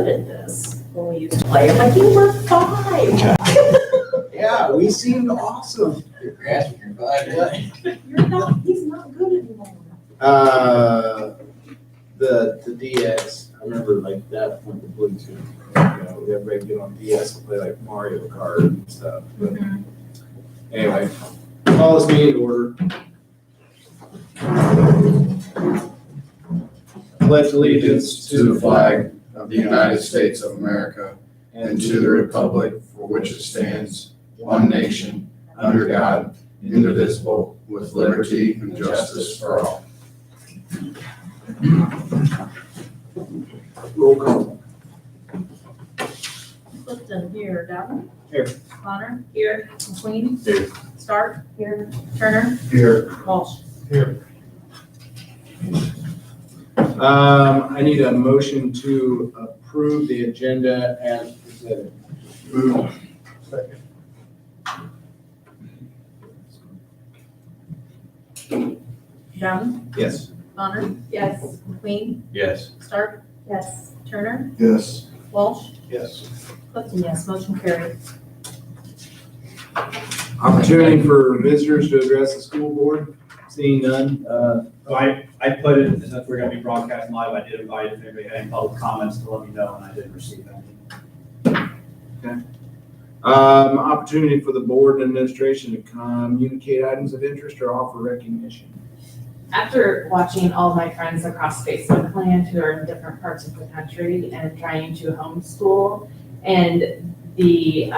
good at this when we used to play. I'm like, you were 5. Yeah, we seemed awesome. You're grasping your butt. He's not good anymore. The DS, I remember like that went to Bluetooth. You know, everybody get on DS and play like Mario Kart and stuff. But anyway, call this meeting to order. Pledge allegiance to the flag of the United States of America and to the republic for which it stands, one nation, under God, indivisible, with liberty and justice for all. Roll call. Clifton here, Dowden. Here. Connor. Here. McQueen. Here. Stark. Here. Turner. Here. Walsh. Here. I need a motion to approve the agenda as presented. Move. Second. Dowden. Yes. Connor. Yes. McQueen. Yes. Stark. Yes. Turner. Yes. Walsh. Yes. Clifton, yes. Motion carried. Opportunity for visitors to address the school board. Seeing none. So I put it, since we're gonna be broadcasting live, I did invite if anybody had any public comments to let me know, and I didn't receive any. Opportunity for the board and administration to communicate items of interest or offer recognition. After watching all my friends across Facebook land who are in different parts of the country and trying to homeschool, and the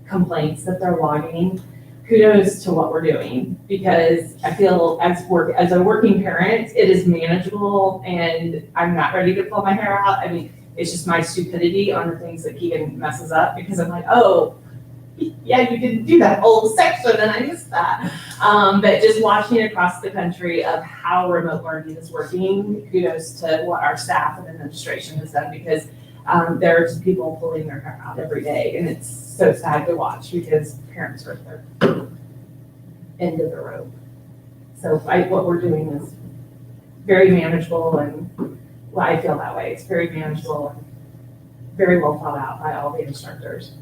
complaints that they're logging, kudos to what we're doing, because I feel as a working parent, it is manageable and I'm not ready to pull my hair out. I mean, it's just my stupidity on the things that Keegan messes up, because I'm like, oh, yeah, you didn't do that whole section and I missed that. But just watching across the country of how remote learning is working, kudos to what our staff and administration has done, because there are just people pulling their hair out every day, and it's so sad to watch because parents are at their end of the rope. So what we're doing is very manageable, and well, I feel that way. It's very manageable and very well thought out by all the instructors.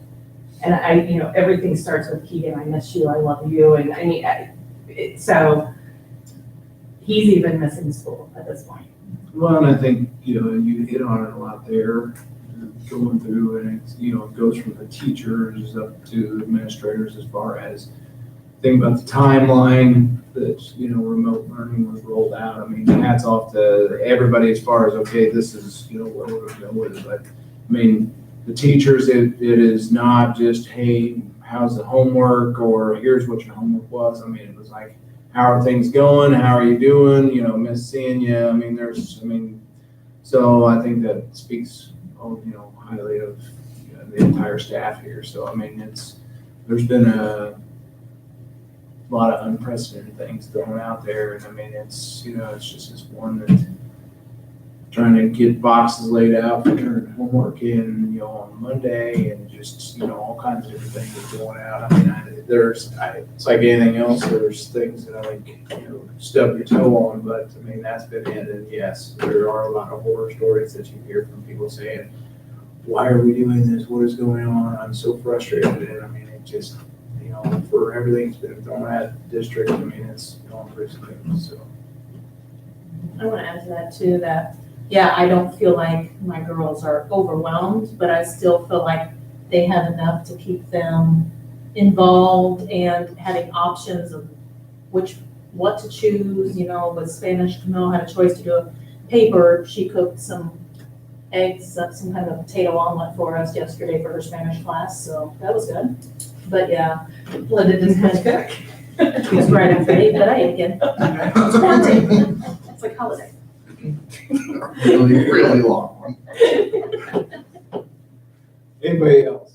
And everything starts with Keegan. I miss you. I love you. And I mean, so he's even missing school at this point. Well, and I think, you hit on it a lot there, going through, and it's, it goes from the teachers up to administrators as far as think about the timeline that, remote learning was rolled out. I mean, hats off to everybody as far as, okay, this is, what we're going to go with. But I mean, the teachers, it is not just, hey, how's the homework, or here's what your homework was. I mean, it was like, how are things going? How are you doing? Miss seeing you. I mean, so I think that speaks, highly of the entire staff here. So, I mean, there's been a lot of unprecedented things thrown out there. And I mean, it's just this one that trying to get boxes laid out for turning homework in, on Monday, and just, all kinds of different things going out. I mean, it's like anything else. There's things that I think, stub your toe on, but I mean, that's been it. And yes, there are a lot of horror stories that you hear from people saying, why are we doing this? What is going on? I'm so frustrated. And I mean, it just, for everything that's been thrown at the district, I mean, it's going pretty smooth. So I want to add to that too, that, yeah, I don't feel like my girls are overwhelmed, but I still feel like they have enough to keep them involved and having options of what to choose. With Spanish, Camille had a choice to do a paper. She cooked some eggs, some kind of potato omelet for us yesterday for her Spanish class, so that was good. But yeah, Linda didn't have to cook. She was right after I ate that egg again. It's quarantine. It's like holiday. Really long one. anybody else?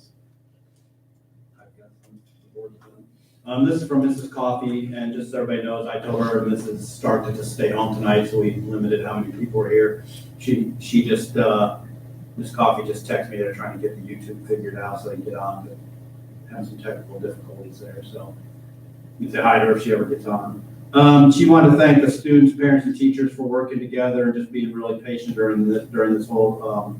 This is from Mrs. Coffee, and just so everybody knows, I told her Mrs. started to stay home tonight, so we limited how many people are here. She just, Miss Coffee just texted me, they're trying to get the YouTube figured out so they can get on, but have some technical difficulties there, so you can say hi to her if she ever gets on. She wanted to thank the students, parents, and teachers for working together and just being really patient during this whole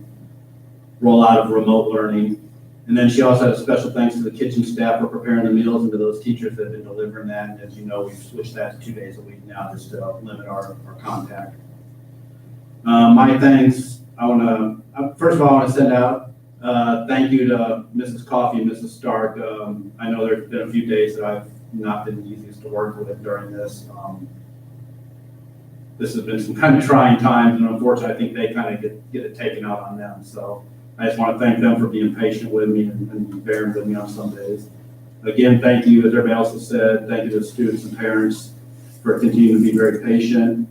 rollout of remote learning. And then she also had a special thanks to the kitchen staff for preparing the meals and to those teachers that have been delivering that. And as you know, we've switched that to 2 days a week now just to limit our contact. My thanks, first of all, I want to send out thank you to Mrs. Coffey and Mrs. Stark. I know there's been a few days that I've not been the easiest to work with during this. This has been some kind of trying times, and unfortunately, I think they kind of get it taken out on them. So I just want to thank them for being patient with me and bearing with me on some days. Again, thank you, as everybody else has said, thank you to the students and parents for continuing to be very patient.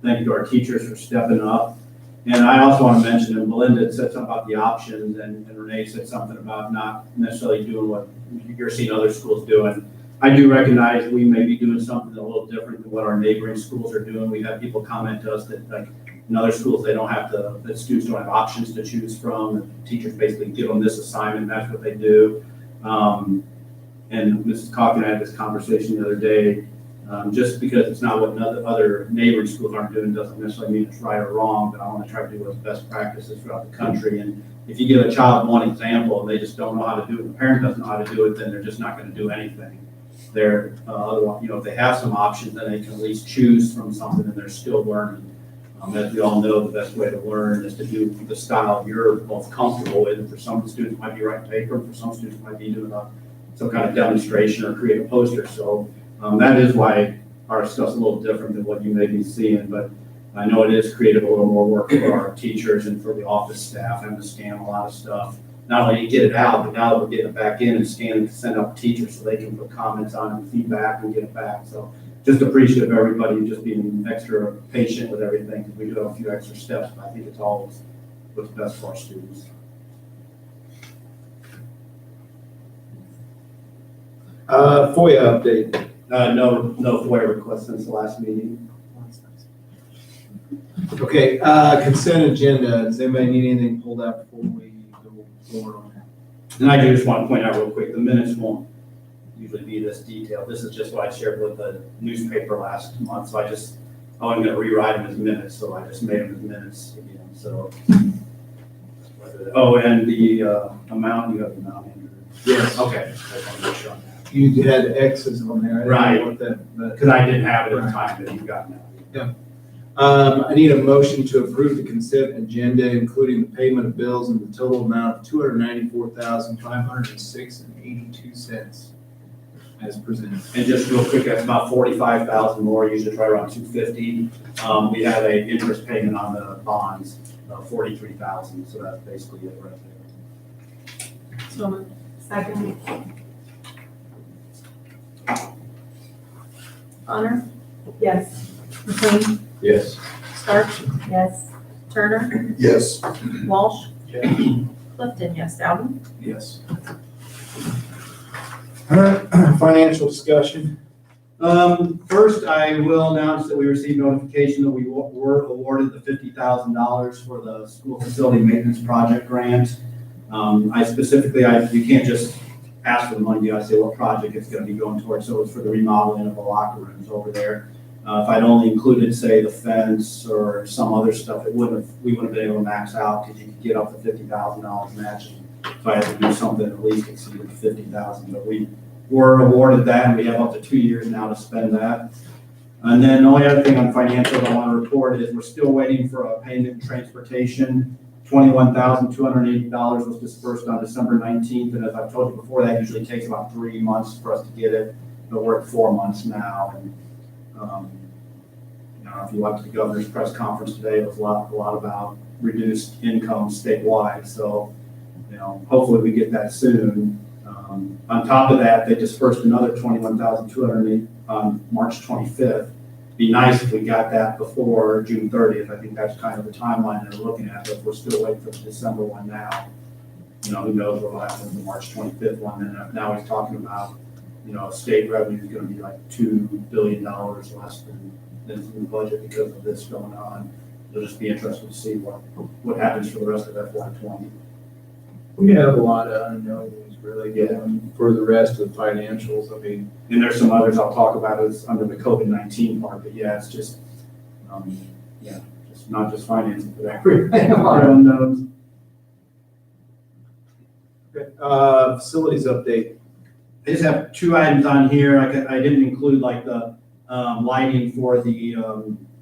Thank you to our teachers for stepping up. And I also want to mention, and Melinda had said something about the options, and Renee said something about not necessarily doing what you're seeing other schools doing. I do recognize we may be doing something a little different than what our neighboring schools are doing. We have people comment to us that, like, in other schools, they don't have to, that students don't have options to choose from. And teachers basically give them this assignment, that's what they do. And Mrs. Coffey and I had this conversation the other day. Just because it's not what other neighboring schools aren't doing doesn't necessarily mean it's right or wrong, but I want to try to do what's best practices throughout the country. And if you give a child one example and they just don't know how to do it, the parent doesn't know how to do it, then they're just not going to do anything. They're, if they have some options, then they can at least choose from something and they're still learning. As we all know, the best way to learn is to do the style you're most comfortable with. And for some students, it might be writing paper, and for some students, it might be doing some kind of demonstration or create a poster. So that is why our stuff's a little different than what you may be seeing, but I know it is created a little more work for our teachers and for the office staff, having to scan a lot of stuff. Not only to get it out, but now that we're getting it back in and scan and send out to teachers so they can put comments on it and feedback and get it back. So just appreciative of everybody just being extra patient with everything, because we do have a few extra steps, but I think it's always what's best for our students. FOIA update. No FOIA requests since the last meeting. Okay, consent agenda. Does anybody need anything pulled out before we go forward on that? And I do just want to point out real quick, the minutes won't usually be this detailed. This is just what I shared with the newspaper last month, so I wasn't going to rewrite them as minutes, so I just made them as minutes again. So, oh, and the amount, you have the amount, Andrew? Yes. Okay, I just want to make sure on that. You had X's on there. I didn't know what that. Because I didn't have it at the time that you got now. Yeah. I need a motion to approve the consent agenda, including the payment of bills in the total amount of $294,506.82 as presented. And just real quick, that's about 45,000 more, usually try around 250. We have a interest payment on the bonds of 43,000, so that's basically it right there. So, Second. Honor, Yes. McLean, Yes. Stark, Yes. Turner, Yes. Walsh, Yes. Clifton, yes. Dowden? Yes. All right, financial discussion. First, I will announce that we received notification that we were awarded the $50,000 for the school facility maintenance project grant. You can't just ask for the money, you gotta say what project it's gonna be going towards. So it's for the remodeling of the locker rooms over there. If I'd only included, say, the fence or some other stuff, we wouldn't have been able to max out, because you could get up to $50,000 matching. So I had to do something at least exceeded 50,000, but we were awarded that, and we have up to 2 years now to spend that. And then the only other thing on financials I want to report is we're still waiting for a payment in transportation. $21,280 was dispersed on December 19th, and as I've told you before, that usually takes about 3 months for us to get it, but we're at 4 months now. And if you went to the governor's press conference today, it was a lot about reduced income statewide. So, hopefully we get that soon. On top of that, they dispersed another $21,208 on March 25th. Be nice if we got that before June 30th. I think that's kind of the timeline they're looking at, but we're still waiting for the December one now. Who knows what will happen with the March 25th one. And now he's talking about, state revenue is going to be like $2 billion less than in the budget because of this going on. It'll just be interesting to see what happens for the rest of FY20. We have a lot of unknowns really for the rest of the financials. I mean, and there's some others I'll talk about as under the COVID-19 part, but it's just, just not just financing, but everything, a lot of unknowns. Facilities update. I just have two items on here. I didn't include like the lighting for the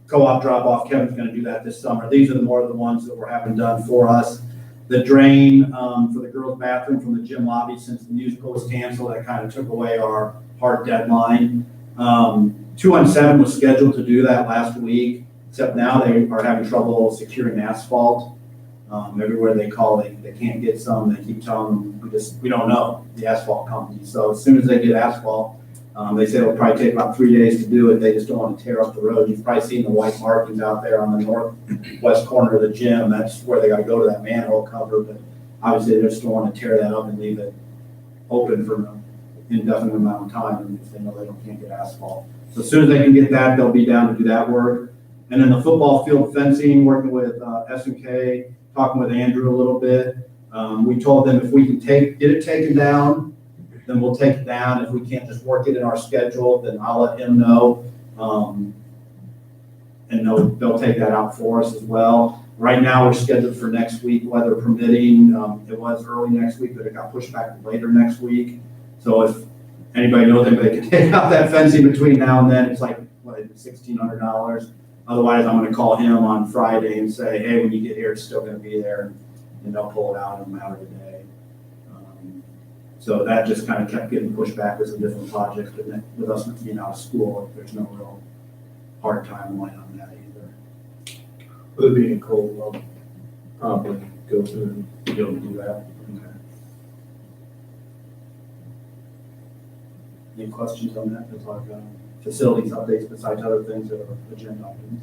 co-op drop-off. Kevin's gonna do that this summer. These are more of the ones that we're having done for us. The drain for the girls' bathroom from the gym lobby, since the musical was canceled, that kind of took away our hard deadline. 217 was scheduled to do that last week, except now they are having trouble securing asphalt. Everywhere they call, they can't get some. They keep telling them, we don't know, the asphalt company. So as soon as they get asphalt, they say it'll probably take about 3 days to do it. They just don't want to tear up the road. You've probably seen the white markings out there on the northwest corner of the gym. That's where they got to go to that manhole cover. But obviously they just don't want to tear that up and leave it open for an indefinite amount of time if they know they can't get asphalt. So as soon as they can get that, they'll be down to do that work. And then the football field fencing, working with S&K, talking with Andrew a little bit. We told them if we can get it taken down, then we'll take it down. If we can't just work it in our schedule, then I'll let him know. And they'll take that out for us as well. Right now, we're scheduled for next week, weather permitting. It was early next week, but it got pushed back to later next week. So if anybody knows anybody can take out that fencing between now and then, it's like, what, $1,600. Otherwise, I'm gonna call him on Friday and say, hey, when you get here, it's still gonna be there, and they'll pull it out in a matter of a day. So that just kind of kept getting pushed back with some different projects, but then with us being out of school, there's no real hard timeline on that either. With it being cold, I'll probably go through and Be able to do that. Okay. Any questions on that? There's like facilities updates besides other things that are agenda items.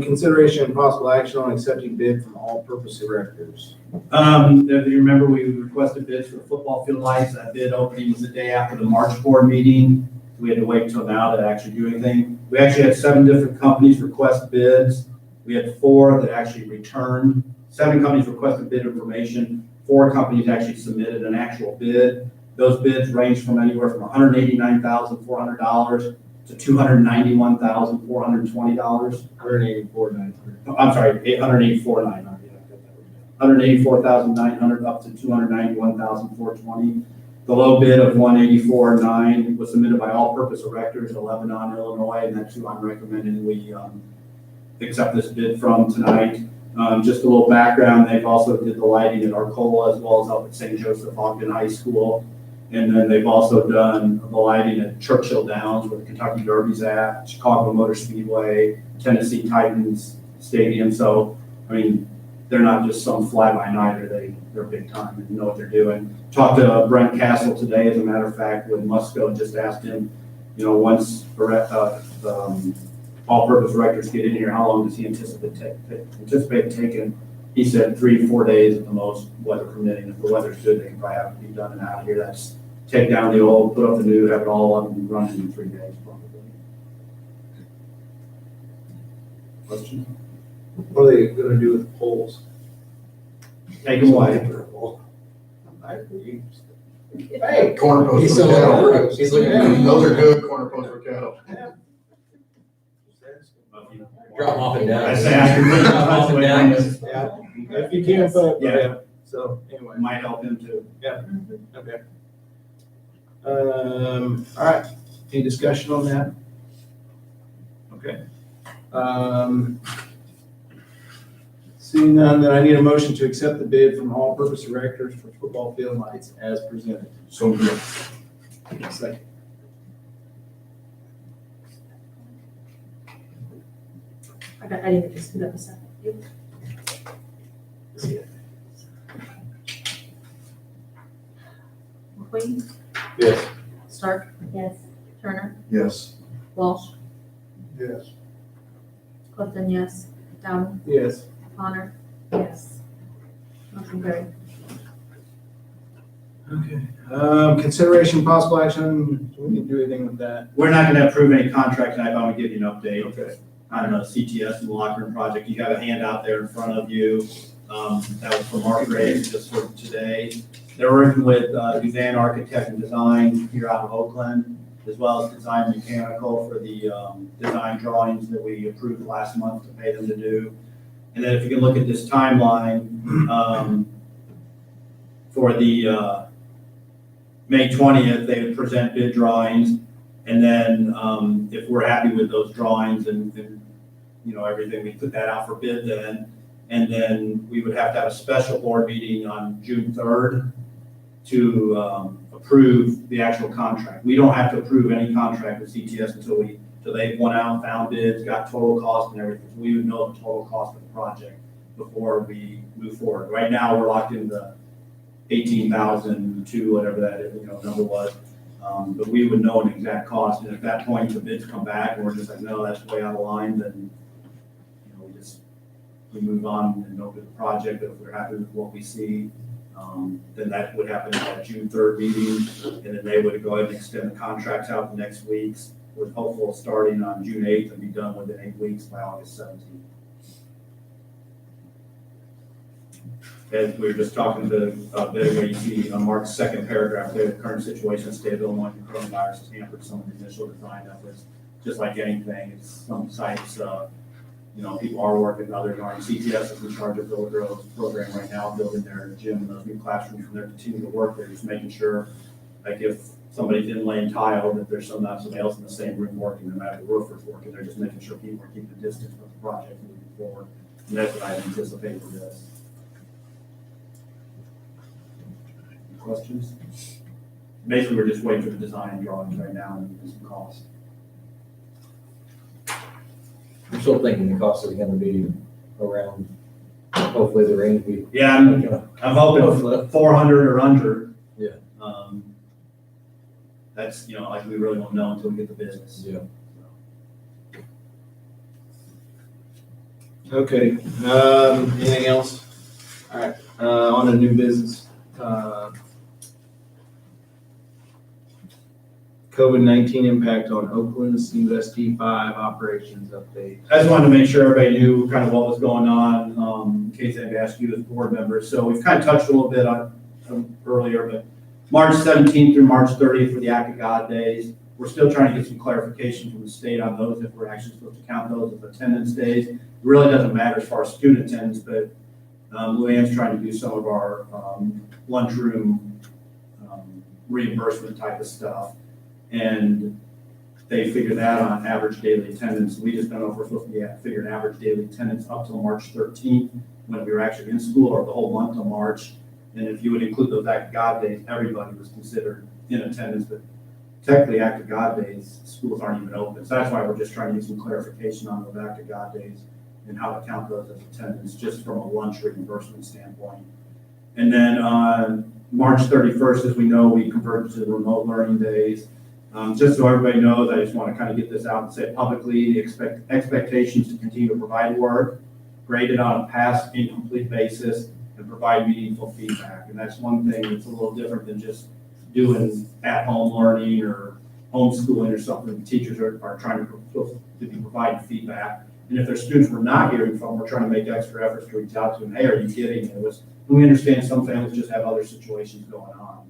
Consideration and possible action on accepting bid from all-purpose erectors. If you remember, we requested bids for football field lights. That bid opening was the day after the March board meeting. We had to wait until now to actually do anything. We actually had 7 different companies request bids. We had 4 that actually returned. 7 companies requested bid information. 4 companies actually submitted an actual bid. Those bids range from anywhere from $189,400 to $291,420. $184,900. I'm sorry, $184,900. $184,900 up to $291,420. The low bid of $184,900 was submitted by All Purpose Erectors of Lebanon, Illinois, and that's who I'm recommending we accept this bid from tonight. Just a little background, they've also did the lighting at Arcola as well as up at St. Joseph Ogden High School. And then they've also done the lighting at Churchill Downs where the Kentucky Derby's at, Chicago Motor Speedway, Tennessee Titans Stadium. So, I mean, they're not just some fly-by-nighter, they're big time and know what they're doing. Talked to Brent Castle today, as a matter of fact, with Musco, and just asked him, you know, once all-purpose erectors get in here, how long does he anticipate taking? He said 3 to 4 days at the most, weather permitting. If the weather's good, they can probably have it be done and out of here. That's take down the old, put up the new, have it all up and running in 3 days probably. Questions? What are they gonna do with the poles? Take them away. Hey, Corner posts He's for still cattle. looking. He's looking at me. Those are good corner posts for cattle. Drop them off and down. I say I can Drop 'em off and down. Yeah, if you can, but, Yeah. So, anyway. Might help him too. Okay. All right, any discussion on that? Okay. Seeing none, then I need a motion to accept the bid from All Purpose Erectors for football field lights as presented. So good. Second. I didn't just do that a second. You- McQueen, Yes. Stark. Yes. Turner, Yes. Walsh, Yes. Clifton, yes. Dowden, Yes. Connor, yes. Motion carried. Okay. Consideration possible action, we can do anything with that. We're not gonna approve any contract tonight, but I'm gonna give you an update. Okay. I don't know, CTS and the locker room project, you have a handout there in front of you. That was from Mark Graves, just for today. They're working with Suzanne Architect and Design here out of Oakland. as well as design mechanical for the design drawings that we approved last month to pay them to do. And then if you can look at this timeline, for the May 20th, they would present bid drawings. And then if we're happy with those drawings and you know, everything, we put that out for bid then. And then we would have to have a special board meeting on June 3rd to approve the actual contract. We don't have to approve any contract with CTS until they went out, found bids, got total cost and everything. So we would know the total cost of the project before we move forward. Right now, we're locked in the 18,002, whatever that is, you know, number was. But we would know an exact cost. And at that point, the bids come back and we're just like, no, that's way out of line. Then, you know, we move on and open the project. But if we're happy with what we see, then that would happen at that June 3rd meeting. And then they would go ahead and extend the contracts out the next weeks, with hopeful starting on June 8th and be done within 8 weeks by August 17th. As we were just talking to bit ago, you see on Mark's second paragraph there, the current situation in the state of Illinois, the coronavirus has hampered some of the initial design efforts. Just like anything, it's some sites, you know, people are working, others aren't. CTS is in charge of Villa Grove's program right now, building their gym and those new classrooms, and they're continuing to work there, just making sure, like if somebody's inlaying tile, that there's somebody else in the same room working, no matter the roofer's working, they're just making sure people are keeping the distance with the project moving forward. And that's what I anticipate for this. Questions? Basically, we're just waiting for the design drawings right now and some cost. I'm still thinking the cost is gonna be around, hopefully the range we. Yeah, I'm hoping 400 or under. Yeah. That's, you know, like we really won't know until we get the business. Yeah. Okay, anything else? All right, on to new business. COVID-19 impact on Oakland's CUSD 5 operations update. I just wanted to make sure everybody knew kind of what was going on, in case anybody asked you as board members. So we've kind of touched a little bit on earlier, but March 17th through March 30th for the Act of God days. We're still trying to get some clarification from the state on those, if we're actually supposed to count those as attendance days. It really doesn't matter as far as student attendance, but Luann's trying to do some of our lunchroom reimbursement type of stuff. And they figure that on average daily attendance. We just don't know if we're supposed to figure an average daily attendance up till March 13th, when we were actually in school, or the whole month of March. And if you would include those Act of God days, everybody was considered in attendance, but technically Act of God days, schools aren't even open. So that's why we're just trying to get some clarification on those Act of God days and how to count those as attendance, just from a lunch reimbursement standpoint. And then on March 31st, as we know, we converted to the remote learning days. Just so everybody knows, I just want to kind of get this out and say it publicly, the expectations to continue to provide work, graded on a pass incomplete basis, and provide meaningful feedback. And that's one thing that's a little different than just doing at-home learning or homeschooling or something. The teachers are trying to be providing feedback. And if there's students we're not hearing from, we're trying to make extra efforts to reach out to them. Hey, are you getting it? We understand some families just have other situations going on.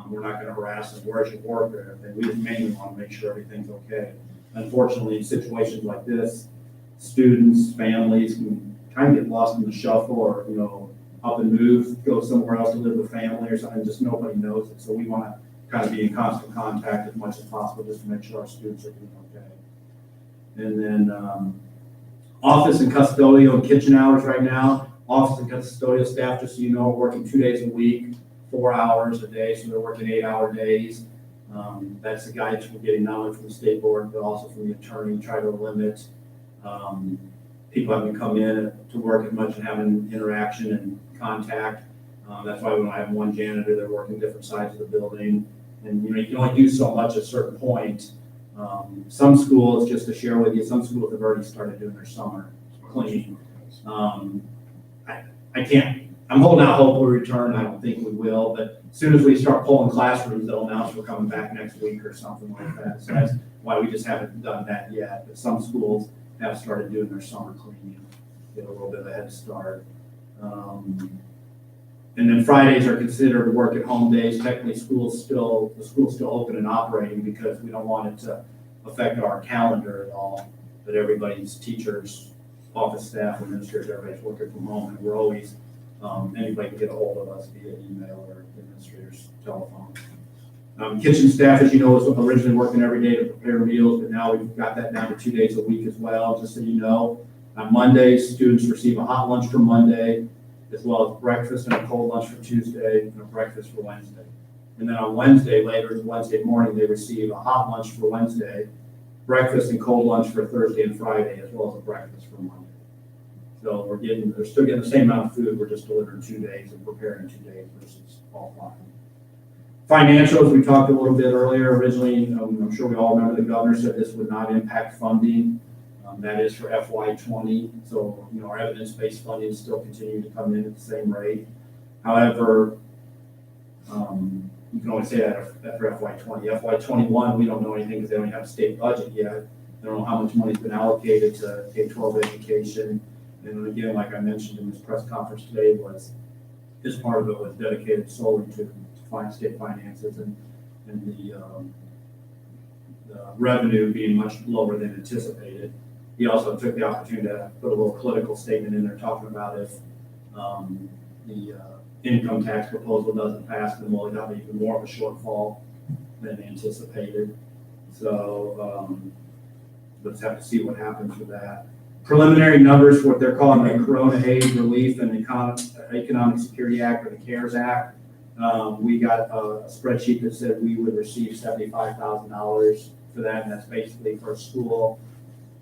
We're not going to harass them. Where's your work or anything? We just mainly want to make sure everything's okay. Unfortunately, in situations like this, students, families can kind of get lost in the shuffle, or, you know, up and move, go somewhere else to live with family or something. Just nobody knows it. So we want to kind of be in constant contact as much as possible, just to make sure our students are doing okay. And then office and custodial and kitchen hours right now. Office and custodial staff, just so you know, are working 2 days a week, 4 hours a day, so they're working 8-hour days. That's the guidance we're getting not only from the state board, but also from the attorney, try to limit people having to come in to work as much and having interaction and contact. That's why we don't have one janitor, they're working different sides of the building. And you know, you can only do so much at a certain point. Some schools, just to share with you, some schools have already started doing their summer cleaning. I'm holding out hope we'll return. I don't think we will, but as soon as we start pulling classrooms, they'll announce we're coming back next week or something like that. So that's why we just haven't done that yet. But some schools have started doing their summer cleaning, get a little bit of a head start. And then Fridays are considered work at home days. Technically, the school's still open and operating because we don't want it to affect our calendar at all. But everybody's teachers, office staff, administrators, everybody's working from home, and we're always, anybody can get a hold of us via email or administrator's telephone. Kitchen staff, as you know, was originally working every day to prepare meals, but now we've got that down to 2 days a week as well, just so you know. On Mondays, students receive a hot lunch for Monday, as well as breakfast and a cold lunch for Tuesday, and a breakfast for Wednesday. And then on Wednesday, later Wednesday morning, they receive a hot lunch for Wednesday, breakfast and cold lunch for Thursday and Friday, as well as a breakfast for Monday. So they're still getting the same amount of food, we're just delivering 2 days and preparing 2 days versus all 5. Financials, we talked a little bit earlier. Originally, I'm sure we all remember the governor said this would not impact funding. That is for FY20. So, our evidence-based funding is still continuing to come in at the same rate. However, you can only say that for FY20. FY21, we don't know anything because they don't have a state budget yet. They don't know how much money's been allocated to K-12 education. And again, like I mentioned in this press conference today, this part of it was dedicated solely to state finances and the revenue being much lower than anticipated. He also took the opportunity to put a little political statement in there talking about if the income tax proposal doesn't pass, then we'll have even more of a shortfall than anticipated. So let's have to see what happens with that. Preliminary numbers for what they're calling the Corona Aid Relief and Economic Security Act, or the CARES Act. We got a spreadsheet that said we would receive $75,000 for that, and that's basically for a school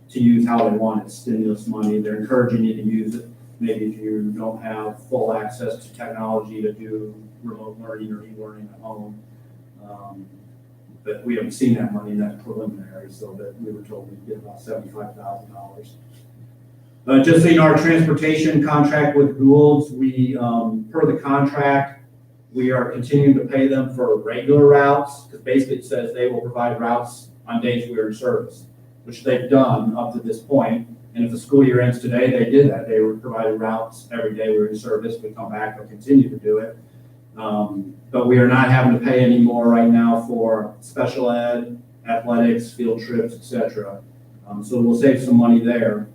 to use how they want it, stimulus money. They're encouraging you to use it maybe if you don't have full access to technology to do remote learning or e-learning at home. But we haven't seen that money, and that's preliminary, so that we were told we'd get about $75,000. Just so you know, our transportation contract with Gould's, we, per the contract, we are continuing to pay them for regular routes, because basically it says they will provide routes on days we are in service, which they've done up to this point. And if the school year ends today, they did that. They were providing routes every day we were in service. We come back, they'll continue to do it. But we are not having to pay any more right now for special ed, athletics, field trips, etc. So we'll save some money there.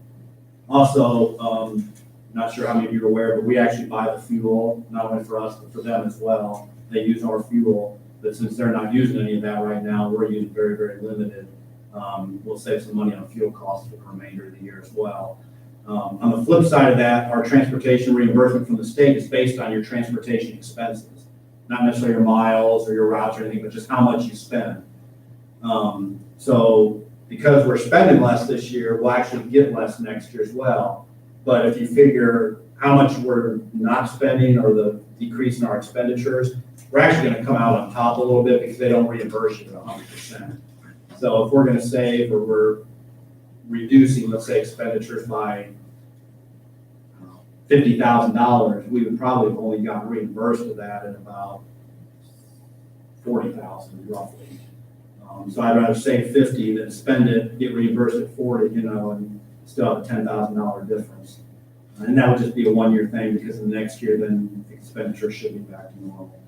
Also, not sure how many of you are aware, but we actually buy the fuel, not only for us, but for them as well. They use our fuel, but since they're not using any of that right now, we're using very, very limited. We'll save some money on fuel costs for the remainder of the year as well. On the flip side of that, our transportation reimbursement from the state is based on your transportation expenses, not necessarily your miles or your routes or anything, but just how much you spend. So because we're spending less this year, we'll actually get less next year as well. But if you figure how much we're not spending or the decrease in our expenditures, we're actually going to come out on top a little bit because they don't reimburse you at 100%. So if we're going to save, or we're reducing, let's say, expenditures by $50,000, we would probably have only gotten reimbursed of that at about $40,000 roughly. So I'd rather save 50 than spend it, get reimbursed at 40, and still have a $10,000 difference. And that would just be a one-year thing, because in the next year, then the expenditure should be back to normal.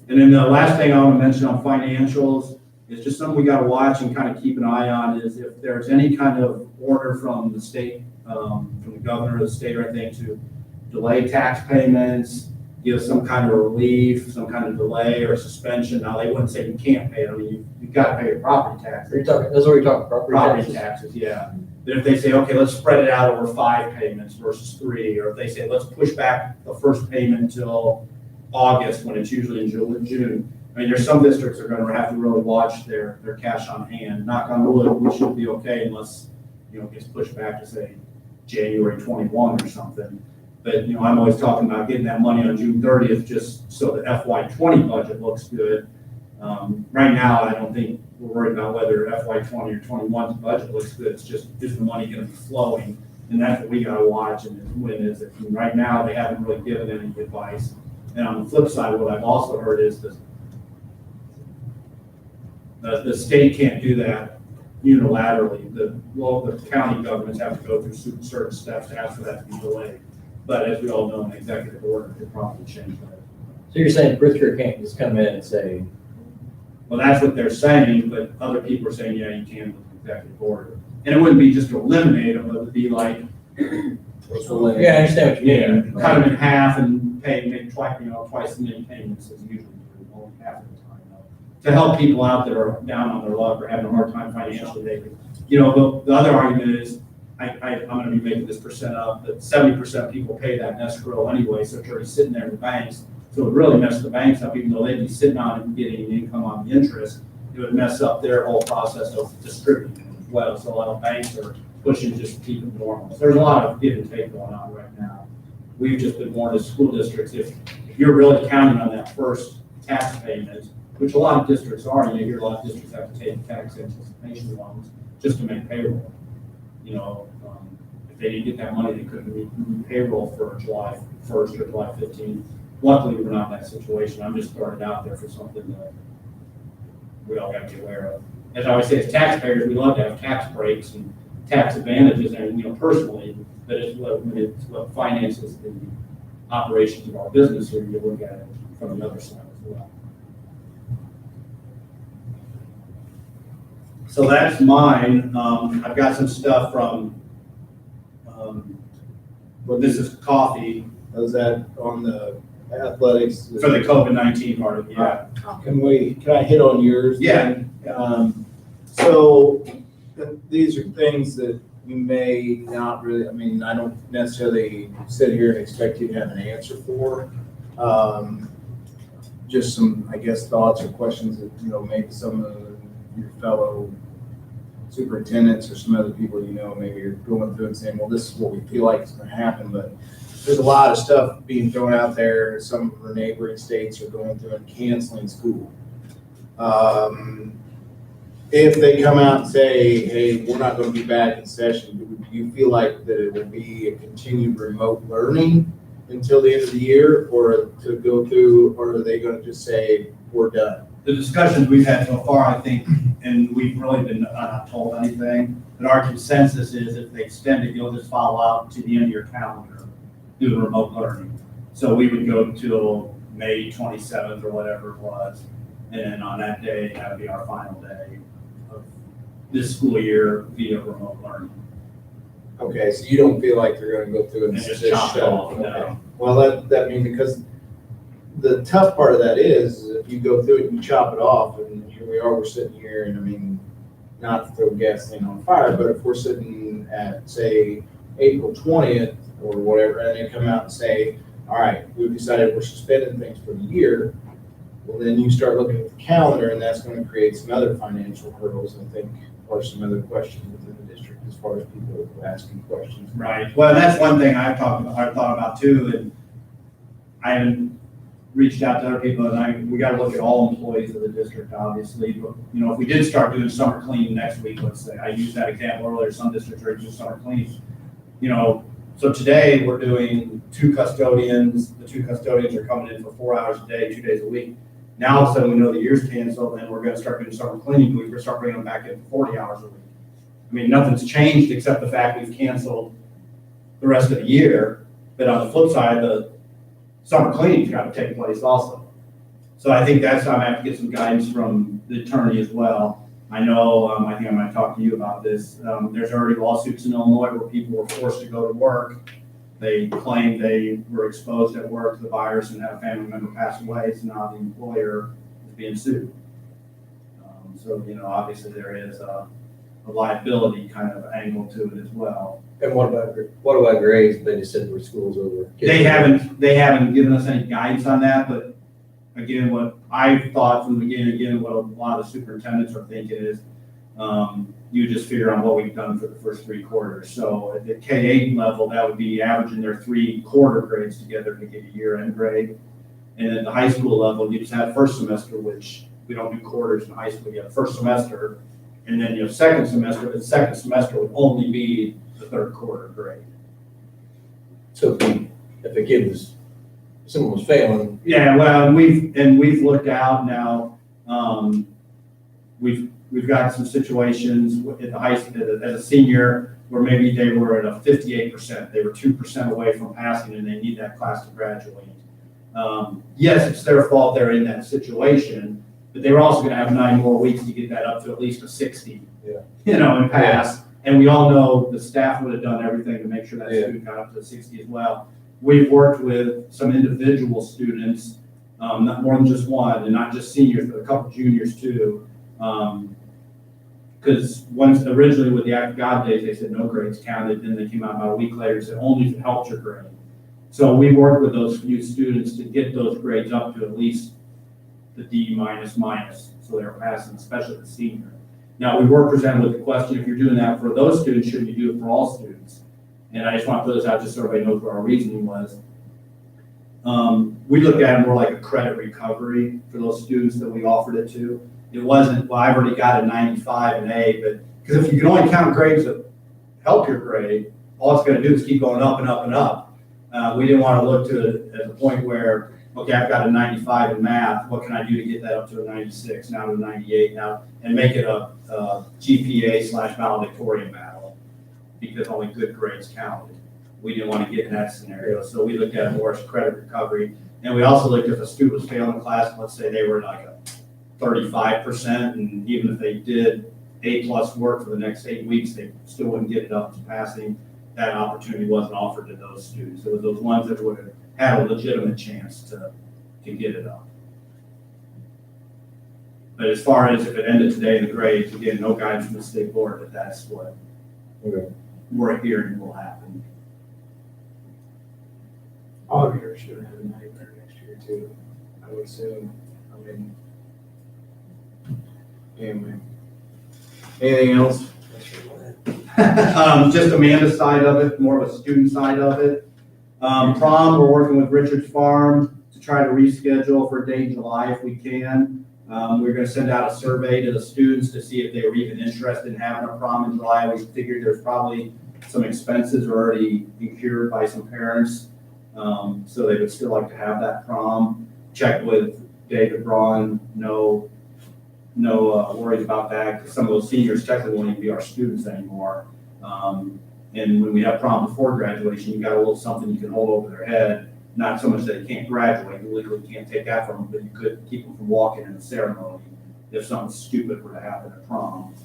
And then the last thing I want to mention on financials is just something we got to watch and kind of keep an eye on, is if there's any kind of order from the state, from the governor of the state or anything, to delay tax payments, give some kind of relief, some kind of delay or suspension. Now, they wouldn't say you can't pay it. I mean, you've got to pay your property tax. That's what you're talking, Property taxes, yeah. But if they say, okay, let's spread it out over 5 payments versus 3, or if they say, let's push back the first payment until August, when it's usually in June. I mean, there's some districts that are going to have to really watch their cash on hand. Knock on wood, we should be okay unless, it gets pushed back to, say, January 21 or something. But, I'm always talking about getting that money on June 30th just so the FY20 budget looks good. Right now, I don't think we're worried about whether FY20 or 21's budget looks good. It's just, is the money going to be flowing? And that's what we got to watch. And when is it? And right now, they haven't really given any advice. And on the flip side, what I've also heard is that the state can't do that unilaterally. The county governments have to go through certain steps to ask for that to be delayed. But as we all know, an executive order could probably change that. So you're saying Pritzker can't just come in and say, Well, that's what they're saying, but other people are saying, yeah, you can with the executive order. And it wouldn't be just to eliminate them, but it would be like, yeah, I understand what you mean. cut them in half and pay, make twice, twice as many payments as usually do, only half of the time. To help people out that are down on their luck or having a hard time financially, they could, the other argument is, I'm gonna be making this percent up, but 70% of people pay that in escrow anyway, so it's already sitting there in the banks. So it would really mess the banks up, even though they'd be sitting on it and getting income on the interest. It would mess up their whole process of distributing it as well. So a lot of banks are pushing just to keep it normal. So there's a lot of give and take going on right now. We've just been warned as school districts, if you're really counting on that first tax payment, which a lot of districts are, you hear a lot of districts have to take tax anticipation loans just to make payroll. If they didn't get that money, they couldn't meet payroll for July 1st or July 15th. Luckily, we're not in that situation. I'm just throwing it out there for something that we all got to be aware of. As I always say, as taxpayers, we love to have tax breaks and tax advantages, and personally, but it's what finances the operations of our business here. You look at it from the other side as well. So that's mine. I've got some stuff from. Well, this is coffee Was that on the athletics? for the COVID-19 part of it. Yeah. Can I hit on yours? Yeah. So these are things that you may not really, I don't necessarily sit here and expect you to have an answer for. Just some, I guess, thoughts or questions that, maybe some of your fellow superintendents or some other people, maybe you're going through and saying, well, this is what we feel like is going to happen. But there's a lot of stuff being thrown out there. Some of the neighboring states are going through and canceling school. If they come out and say, hey, we're not going to be back in session, do you feel like that it will be a continued remote learning until the end of the year, or to go through, or are they going to just say, we're done? The discussions we've had so far, I think, and we've really been not told anything, but our consensus is if they extend it, you'll just follow out to the end of your calendar, do the remote learning. So we would go till May 27th or whatever it was, and on that day, that would be our final day of this school year via remote learning. Okay, so you don't feel like they're going to go through and And just chop it off, no. Okay. Well, that means, because the tough part of that is if you go through it and you chop it off, and here we are, we're sitting here, and not to throw gasoline on fire, but if we're sitting at, say, April 20th or whatever, and they come out and say, all right, we've decided we're suspending things for the year, well, then you start looking at the calendar, and that's going to create some other financial hurdles, I think, or some other questions within the district as far as people asking questions. Right. Well, that's one thing I've thought about too, and I haven't reached out to other people, and we got to look at all employees of the district, obviously. But if we did start doing summer cleaning next week, let's say, I used that example earlier. Some districts are doing summer cleaning. So today we're doing 2 custodians. The 2 custodians are coming in for 4 hours a day, 2 days a week. Now all of a sudden we know the year's canceled, and we're going to start doing summer cleaning. We're going to start bringing them back in 40 hours a week. Nothing's changed except the fact we've canceled the rest of the year. But on the flip side, the summer cleaning's got to take place also. So I think I'm gonna have to get some guidance from the attorney as well. I know, I think I might talk to you about this. There's already lawsuits in Illinois where people were forced to go to work. They claimed they were exposed at work to the virus and had a family member pass away, so now the employer is being sued. So, obviously there is a liability kind of angle to it as well. And what about grades? They just said their school's over. They haven't given us any guidance on that, but again, what I thought from the beginning, again, what a lot of the superintendents are thinking is, you just figure on what we've done for the first 3 quarters. So at the K-8 level, that would be averaging their 3 quarter grades together to get a year-end grade. And at the high school level, you just have first semester, which we don't do quarters in high school. You have first semester, and then you have second semester, but the second semester would only be the 3rd quarter grade. So if someone was failing. Yeah, well, we've looked out now. We've got some situations at the high school as a senior where maybe they were at a 58%. They were 2% away from passing, and they need that class to graduate. Yes, it's their fault they're in that situation, but they were also gonna have 9 more weeks to get that up to at least a 60. Yeah. And pass. And we all know the staff would have done everything to make sure that Yeah. student got up to 60 as well. We've worked with some individual students, not more than just one, and not just seniors, but a couple juniors too. Because once originally with the Act of God days, they said no grades counted, then they came out about a week later and said only if it helped your grade. So we worked with those few students to get those grades up to at least the D minus, so they were passing, especially the senior. Now, we were presented with the question, if you're doing that for those students, shouldn't you do it for all students? And I just want to put this out just so everybody knows what our reasoning was. We looked at it more like a credit recovery for those students that we offered it to. It wasn't, well, I've already got a 95 in A, but, because if you can only count grades that help your grade, all it's going to do is keep going up and up and up. We didn't want to look to it at the point where, okay, I've got a 95 in math, what can I do to get that up to a 96, now to a 98 now, and make it a GPA/valedictorian battle, because only good grades counted. We didn't want to get in that scenario, so we looked at it more as credit recovery. And we also looked if a student was failing class, let's say they were like a 35%, and even if they did A+ work for the next 8 weeks, they still wouldn't get it up to passing. That opportunity wasn't offered to those students. It was those ones that would have had a legitimate chance to get it up. But as far as if it ended today in the grades, again, no guidance from the state board, but that's what we're hearing will happen. Auditors should have a nightmare next year too, I would assume. I mean, anyway. Anything else? Just Amanda's side of it, more of a student side of it. Prom, we're working with Richard's Farm to try to reschedule for a date in July if we can. We're gonna send out a survey to the students to see if they were even interested in having a prom in July. We figured there's probably some expenses already incurred by some parents. So they would still like to have that prom. Check with David Braun, no worries about that, because some of those seniors technically won't even be our students anymore. And when we have prom before graduation, you got a little something you can hold over their head. Not so much that they can't graduate, you legally can't take that from them, but you could keep them from walking in the ceremony if something stupid were to happen at prom.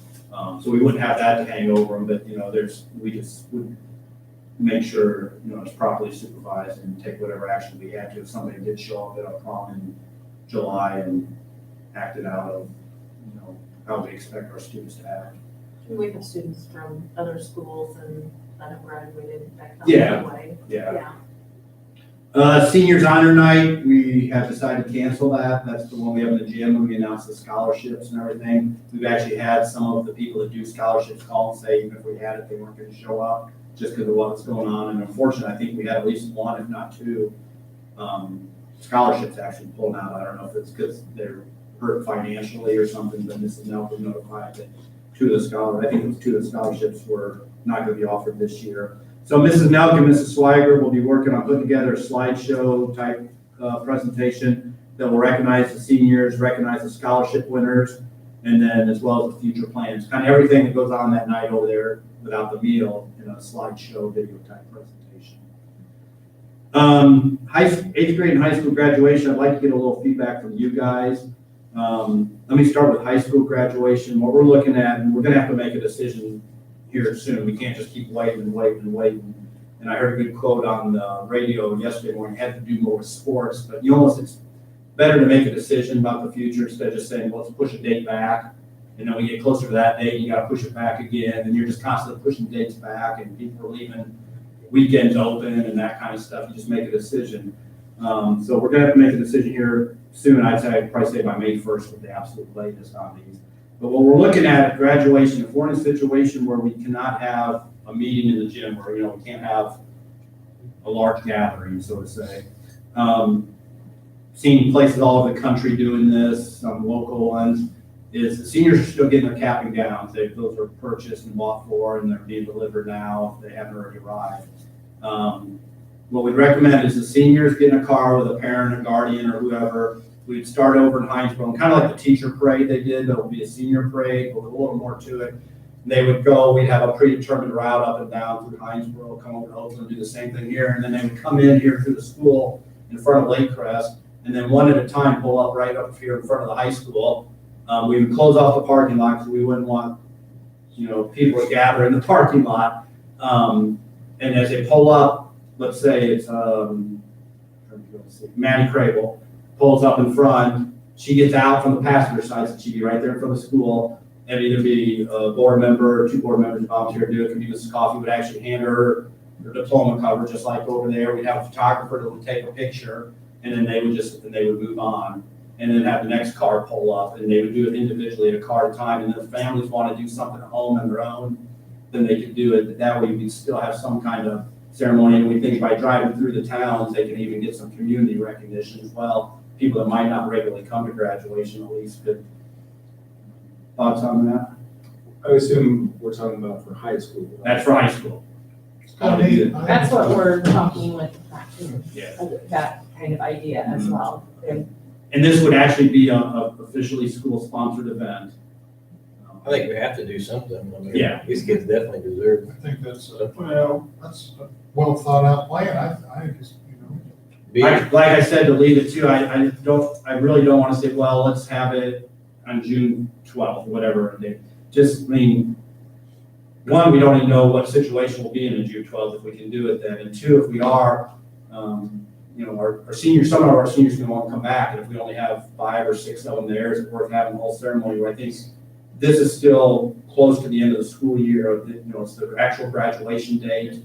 So we wouldn't have that to hang over them, but we just would make sure, it's properly supervised and take whatever action we had to if somebody did show up at a prom in July and acted out of, how we expect our students to act. We have students from other schools and that have graduated that come Yeah. way. Yeah. Seniors honor night, we have decided to cancel that. That's the one we have in the gym when we announce the scholarships and everything. We've actually had some of the people that do scholarships call and say even if we had it, they weren't going to show up just because of what's going on. And unfortunately, I think we had at least one, if not two, scholarships actually pulled out. I don't know if it's because they're hurt financially or something, but Mrs. Nelson notified that two of the scholarships were not going to be offered this year. So Mrs. Nelk and Mrs. Swiger will be working on putting together a slideshow type presentation that will recognize the seniors, recognize the scholarship winners, and then as well as the future plans. Kind of everything that goes on that night over there without the meal in a slideshow video type presentation. 8th grade and high school graduation, I'd like to get a little feedback from you guys. Let me start with high school graduation. What we're looking at, and we're going to have to make a decision here soon. We can't just keep waiting. And I heard a good quote on the radio yesterday morning, had to do more with sports, but it's better to make a decision about the future instead of just saying, well, let's push a date back. And then we get closer to that date, you got to push it back again. And you're just constantly pushing dates back and people are leaving weekends open and that kind of stuff. You just make a decision. So we're going to have to make a decision here soon. I'd probably say by May 1st with the absolute latest on these. But what we're looking at graduation, if we're in a situation where we cannot have a meeting in the gym, or we can't have a large gathering, so to say. Seeing places all over the country doing this, some local ones, is the seniors are still getting their cap and gowns. Those were purchased and bought for, and they're being delivered now if they haven't already arrived. What we'd recommend is the seniors get in a car with a parent, a guardian, or whoever. We'd start over in Hinesboro, kind of like the teacher parade they did. There will be a senior parade, but with a little more to it. They would go, we'd have a predetermined route up and down through Hinesboro, come over to Oakland, do the same thing here, and then they would come in here through the school in front of Lake Crest, and then one at a time pull up right up here in front of the high school. We would close off the parking lot because we wouldn't want, people to gather in the parking lot. And as they pull up, let's say it's Maddie Crable pulls up in front. She gets out from the passenger side, so she'd be right there in front of the school, and either be a board member or two board members volunteer to do it. Could be Mrs. Coffee would actually hand her diploma cover, just like over there. We'd have a photographer that would take a picture, and then they would move on, and then have the next car pull up, and they would do it individually at a car at a time. And then if families want to do something at home on their own, then they could do it. That way we'd still have some kind of ceremony. And we think by driving through the towns, they can even get some community recognition as well. People that might not regularly come to graduation at least could. Thoughts on that? I assume we're talking about for high school. Right? That's for high school. That's what we're talking with, Yeah. that kind of idea as well. And this would actually be a officially school-sponsored event. I think we have to do something. I mean, Yeah. these kids definitely deserve it. I think that's, that's a well thought out plan. I think it's, Like I said, to leave it too, I really don't want to say, well, let's have it on June 12th, whatever. One, we don't even know what situation we'll be in June 12th if we can do it then. And two, if we are, our seniors, some of our seniors are going to want to come back. And if we only have 5 or 6 of them there, is it worth having the whole ceremony where I think this is still close to the end of the school year. It's the actual graduation date.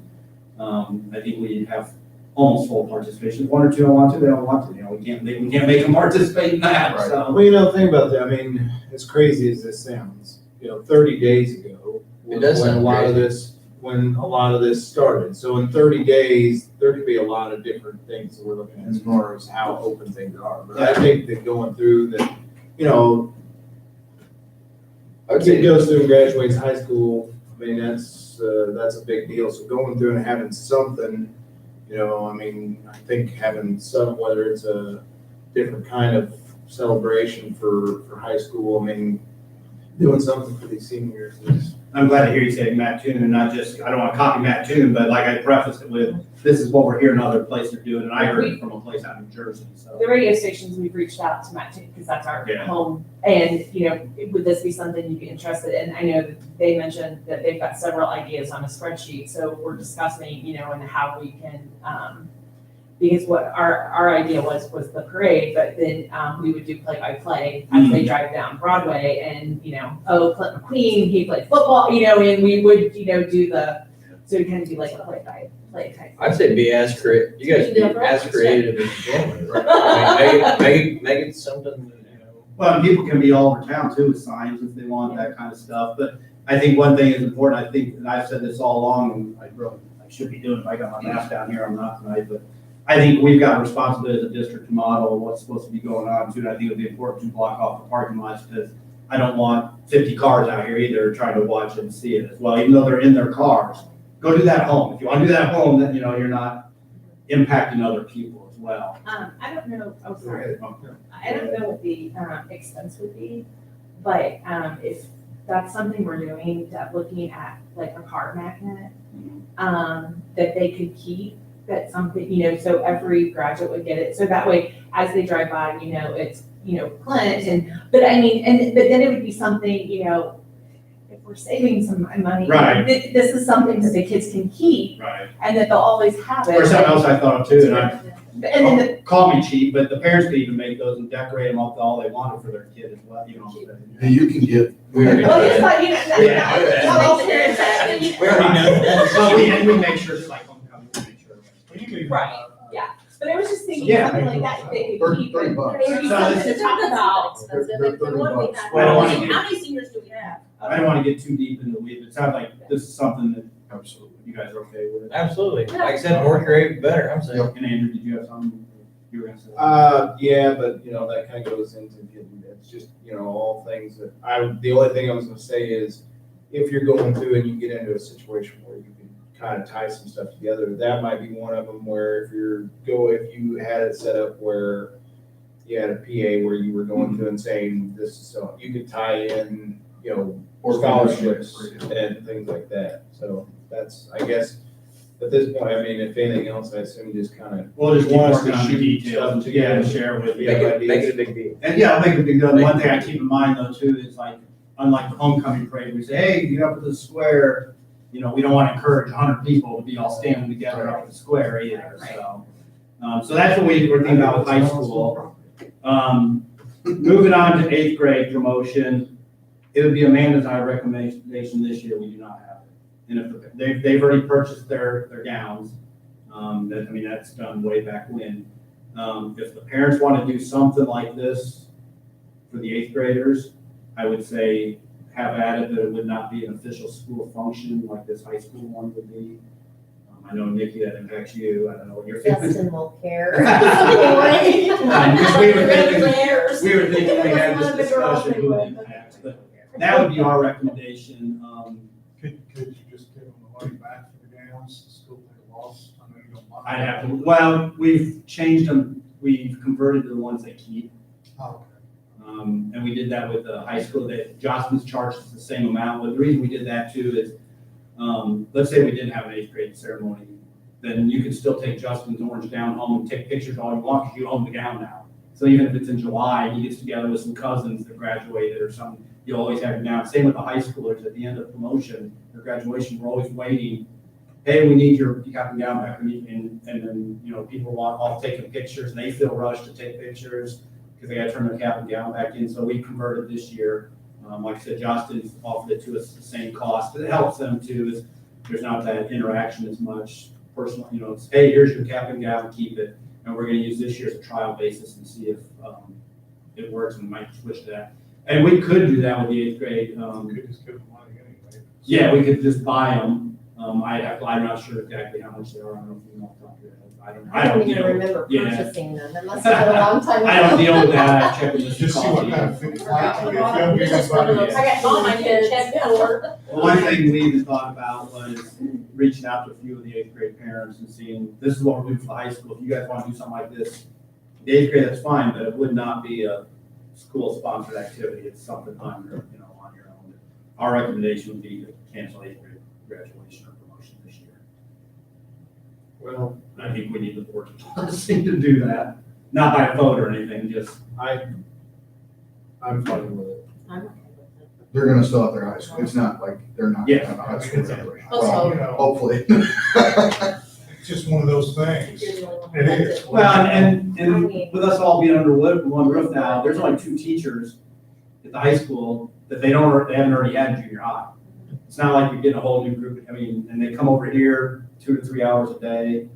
I think we have almost full participation. 1 or 2 don't want to, they don't want to. We can't make them participate in that. Right. So. Well, think about that. I mean, as crazy as this sounds, 30 days ago, It does when sound when a lot of this started. So in 30 days, there could be a lot of different things that we're looking at as far as how open things are. But I think that going through that, I would kid say, goes through and graduates high school. I mean, that's a big deal. So going through and having something, I think having some, whether it's a different kind of celebration for high school, doing something for these seniors is. I'm glad to hear you say Matt Toon and not just, I don't want to copy Matt Toon, but like I prefaced it with, this is what we're hearing other places doing, and I heard it from a place out in New Jersey, so. The radio stations, we've reached out to Matt too, because that's our Yeah. home. And, would this be something you'd be interested in? I know that they mentioned that they've got several ideas on a spreadsheet, so we're discussing, and how we can, because what our idea was the parade, but then we would do play-by-play as they drive down Broadway, and Clint McQueen, he played football, and we would do so it kind of be like a play-by-play type. I'd say be as creative. You guys be as creative as you can. Right? I mean, make it something. Well, and people can be all over town too with signs if they want that kind of stuff, but I think one thing is important, I think, and I've said this all along, and I should be doing it, I got my mask down here, I'm not tonight, but I think we've got a responsibility as a district to model what's supposed to be going on too, and I think it'd be important to block off the parking lots, because I don't want 50 cars out here either trying to watch and see it as well, even though they're in their cars. Go do that at home. If you want to do that at home, then, you're not impacting other people as well. I don't know, sorry. I don't know what the expense would be, but if that's something we're doing, looking at like a car magnet that they could keep, that's something, so every graduate would get it. So that way, as they drive by, it's, Clint, but then it would be something, if we're saving some money. Right. This is something that the kids can keep Right. and that they'll always have it. Or something else I thought of too, and And then call me cheap, but the parents could even make those and decorate them up to all they wanted for their kid as well, You can get. We already well, know it's that. like, not all parents have it. We already know that. Well, we make sure it's like homecoming, we make sure. Right, yeah, but I was just thinking Yeah. something like that, they could keep. $30. It would be So something this to talk about. Expensive, They're like, the one we $30. had. I don't wanna get- How many seniors do we have? I don't want to get too deep into the weeds, it sounds like this is something that Absolutely. you guys are okay with. Absolutely. Like I said, more creative, better. I'm saying. And Andrew, did you have something you were gonna say? Yeah, but that kind of goes into it's just, all things that the only thing I was gonna say is if you're going through and you get into a situation where you can kind of tie some stuff together, that might be one of them where if you had it set up where you had a PA where you were going through and saying this is so, you could tie in, scholarships and things like that. So that's, I guess, At this point, I mean, if anything else, I assume just kind of. We'll just keep Want us working to on the shoot details, stuff yeah, together. share with you. Make it a big deal. And yeah, I'll make a big deal. One thing I keep in mind though too is like, unlike the homecoming parade, we say, hey, you up at the square, we don't want to encourage 100 people to be all standing together up at the square either, so. So that's what we're thinking about with high school. Moving on to 8th grade promotion, it would be Amanda's high recommendation this year, we do not have it. And if they've already purchased their gowns, that's done way back when. If the parents want to do something like this for the 8th graders, I would say have added that it would not be an official school function like this high school one would be. I know, Nikki, that impacts you. I don't know what you're feeling. Justin will care. Because we were thinking we had One of this the girls discussion they who would. it impacts, but that would be our recommendation. Could you just give them the money back for the gowns, the school take a loss? I know you don't mind. I'd have to, well, we've changed them, we've converted to the ones they keep. Oh, And we did that with the high school, that Jocelyn's charged us the same amount, but the reason we did that too is, let's say we didn't have an 8th grade ceremony, then you could still take Justin's orange gown home and take pictures all you want, because you own the gown now. So even if it's in July, he gets together with some cousins that graduated or something, you always have your gown. Same with the high schoolers at the end of promotion, their graduation, we're always waiting, hey, we need your cap and gown back, and then, people want all taking pictures, and they feel rushed to take pictures, because they gotta turn their cap and gown back in, so we converted this year. Like I said, Justin's offered it to us at the same cost, but it helps them too, is there's not that interaction as much personal, it's, hey, here's your cap and gown, keep it. And we're gonna use this year as a trial basis and see if it works, and we might switch to that. And we could do that with the 8th grade. you could just give them money anyway. Yeah, we could just buy them. I'm not sure exactly how much they are. I don't know if you know off the top of your head. I don't even deal- remember yeah. purchasing them. That must have been a long time ago. I don't deal with that. I check with Mr. Just see what Coffey. kind of fits. I got all my kids checked for. Well, one thing we even thought about was reaching out to a few of the 8th grade parents and seeing, this is what we're doing for the high school. If you guys want to do something like this, the 8th grade, that's fine, but it would not be a school-sponsored activity. It's something on your own. Our recommendation would be to cancel 8th grade graduation or promotion this year. Well, I think we need the board to do that, not by vote or anything, just. I'm fine with it. I'm okay with it. They're gonna still have their high school, it's not like they're not gonna Yeah. have a high school graduation. Also- Well, You know, hopefully. it's just one of those things. It is. Well, and with us all being under one roof now, there's only 2 teachers at the high school that they haven't already had in junior high. It's not like you're getting a whole new group, and they come over here 2 to 3 hours a day.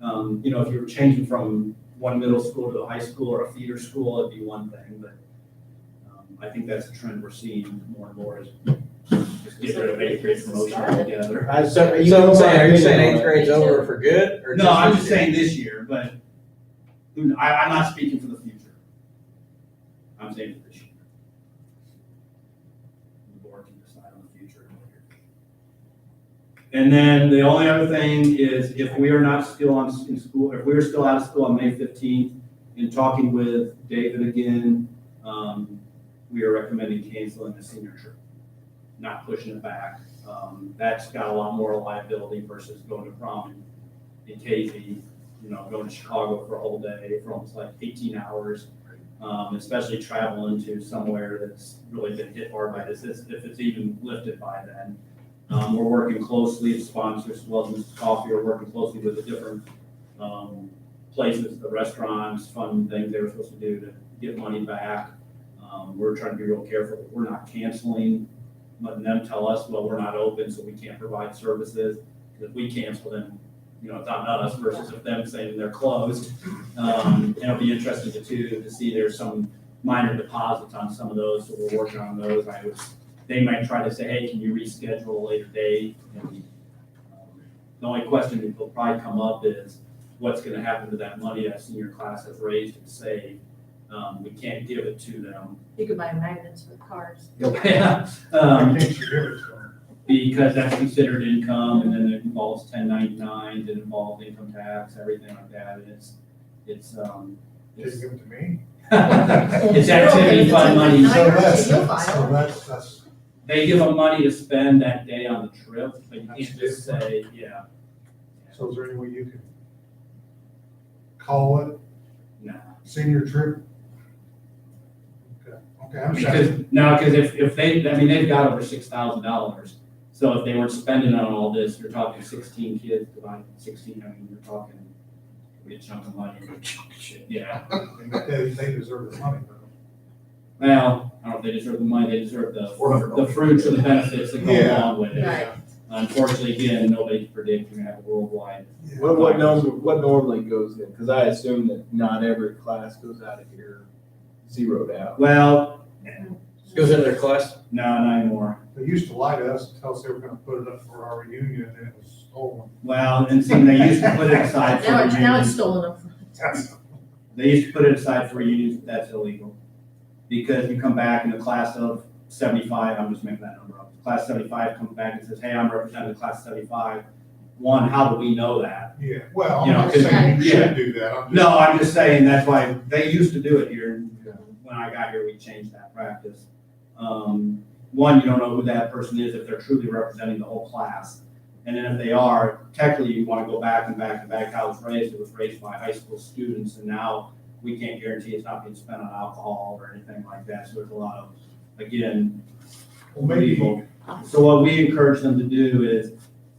If you were changing from one middle school to a high school or a feeder school, it'd be one thing, but I think that's a trend we're seeing more and more is just get rid of 8th grade promotion altogether. So are you saying 8th grade's over for good? Or No, I'm this just year? saying this year, but I'm not speaking for the future. I'm saying for this year. The board can decide on the future. And then the only other thing is if we are not still in school, if we are still out of school on May 15th, in talking with David again, we are recommending canceling the senior trip, not pushing it back. That's got a lot more liability versus going to prom in Casey, going to Chicago for a whole day for almost like 18 hours, especially traveling to somewhere that's really been hit hard by this, if it's even lifted by then. We're working closely with sponsors, as well as Mrs. Coffey, are working closely with the different places, the restaurants, fun things they were supposed to do to get money back. We're trying to be real careful that we're not canceling, letting them tell us, well, we're not open, so we can't provide services. If we cancel, then, it's on us versus if them saying they're closed. And it'll be interesting to see there's some minor deposits on some of those, so we're working on those. They might try to say, hey, can you reschedule a later date? The only question that will probably come up is what's gonna happen to that money that senior class has raised and saved. We can't give it to them. You could buy magnets for cars. Yeah. Why can't you give it to them? Because that's considered income, and then it involves 1099s, it involves income tax, everything like that, and it's Can you give it to me? it's activity fund money. So You'll that's, file. that's, They give them money to spend that day on the trip, but you can't just say, yeah. So is there any way you can call it No. senior trip? Okay, I'm just Because, asking. no, because if they, I mean, they've got over $6,000. So if they weren't spending on all this, you're talking 16 kids divided 16, I mean, you're talking a good chunk of money. Shit, yeah. They deserve the money, though. Well, I don't know if they deserve the money, they deserve the $400. fruits or the benefits that go Yeah. along with it. Right. Unfortunately, again, nobody can predict you're gonna have a worldwide. What normally goes in, because I assume that not every class goes out of here zeroed out. Well, Goes into their class? no, not anymore. They used to lie to us and tell us they were gonna put it up for our reunion, and then it was stolen. Well, and see, they used to put it aside for Now it's reunions. stolen up. They used to put it aside for reunions, but that's illegal. Because you come back in the class of 75, I'm just making that number up. Class 75 comes back and says, hey, I'm representing the class 75. One, how do we know that? Yeah, well, I'm You know, not 'cause- saying you yeah. should do that. I'm just- No, I'm just saying, that's why they used to do it here. When I got here, we changed that practice. One, you don't know who that person is if they're truly representing the whole class. And then if they are, technically you want to go back and back and back how it was raised by high school students. And now we can't guarantee it's not being spent on alcohol or anything like that. So there's a lot of, again, Well, maybe, legal. So what we encourage them to do is,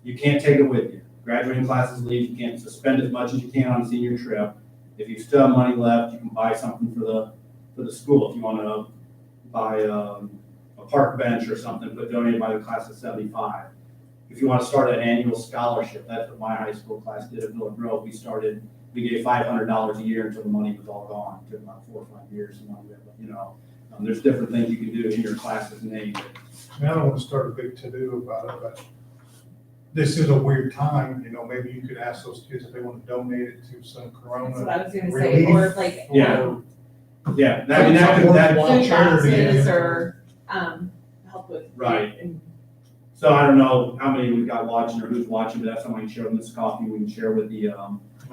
you can't take it with you. Graduating classes leave, you can't spend as much as you can on a senior trip. If you still have money left, you can buy something for the school. If you want to buy a park bench or something, but donated by the class of 75. If you want to start an annual scholarship, that's what my high school class did at Villa Grove. We gave $500 a year until the money was all gone. It took about 4 or 5 years. There's different things you can do in your class's name. I mean, I don't wanna start a big to-do about it, but this is a weird time, maybe you could ask those kids if they wanna donate it to some That's what Corona. I was gonna say, or like Yeah. Yeah, food Charity. boxes or, help with. Right. and- So I don't know how many we've got watching or who's watching, but that's something I can share with Ms. Coffee. We can share with the,